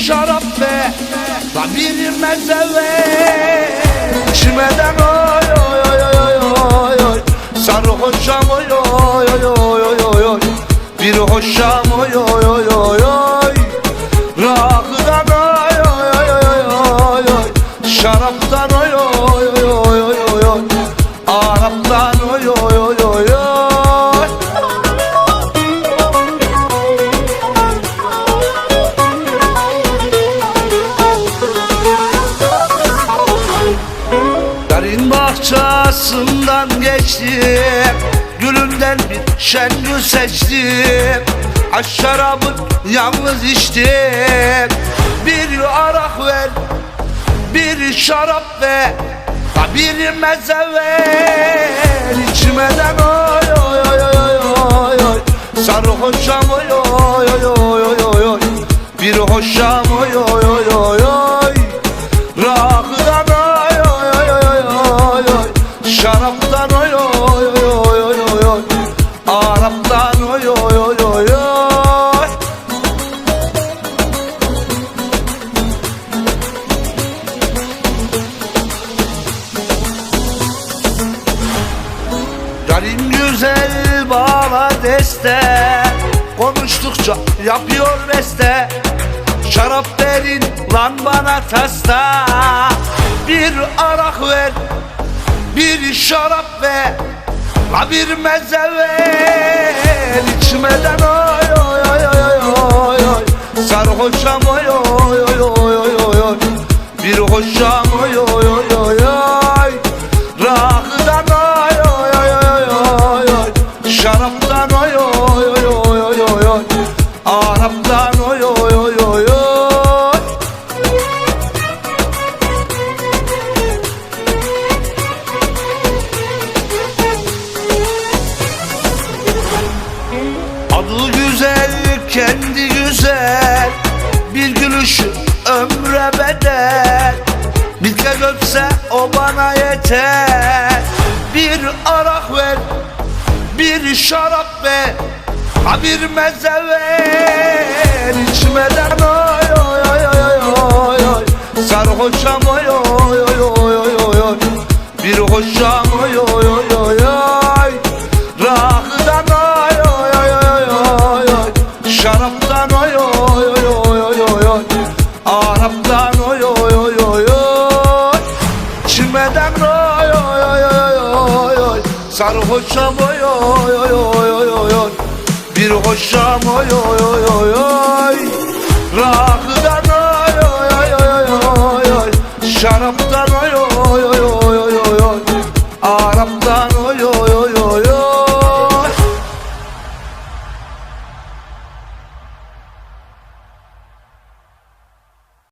şarap ve la bir mezeve. İçmeden oy oy oy oy oy oy, sarhoşam oy oy oy oy oy oy, bir hoşam oy oy oy oy oy, rakıdan oy oy oy oy oy oy, şaraptan oy oy oy oy oy oy, Araptan oy oy oy oy oy. Darın bahçesinden geçtim, gülünden bir şengül seçtim. Şarabı yalnız içtim. Bir arak ver, bir şarap ver, bir meze ver. İçmeden oy oy oy oy oy oy, sarhoşam oy oy oy oy oy oy, bir hoşam oy oy oy oy oy, rakıdan oy oy oy oy oy oy, şaraptan oy oy oy oy oy oy, Araptan oy oy oy oy oy. Yarim güzel bana deste, konuştukça yapıyor beste. Şarap verin lan bana tasta, bir arak ver, bir şarap ver, la bir meze ver. İçmeden oy oy oy oy oy oy, sarhoşam oy oy oy oy oy oy, bir hoşam oy oy oy oy oy, rakıdan oy oy oy oy oy, şaraptan oy oy oy oy oy oy, Araptan oy oy oy oy oy. Adı güzel, kendi güzel, bir gülüşü ömre bedel. Bir kez öpse o bana yeter. Bir arak ver, bir şarap ver, bir meze ver. İçmeden oy oy oy oy oy oy, sarhoşam oy oy oy oy oy oy, bir hoşam oy oy oy oy oy, rakıdan oy oy oy oy oy, şaraptan oy oy oy oy oy oy, Araptan oy oy oy oy oy. İçmeden oy oy oy oy oy, sarhoşam oy oy oy oy oy oy, bir hoşam oy oy oy oy oy, rakıdan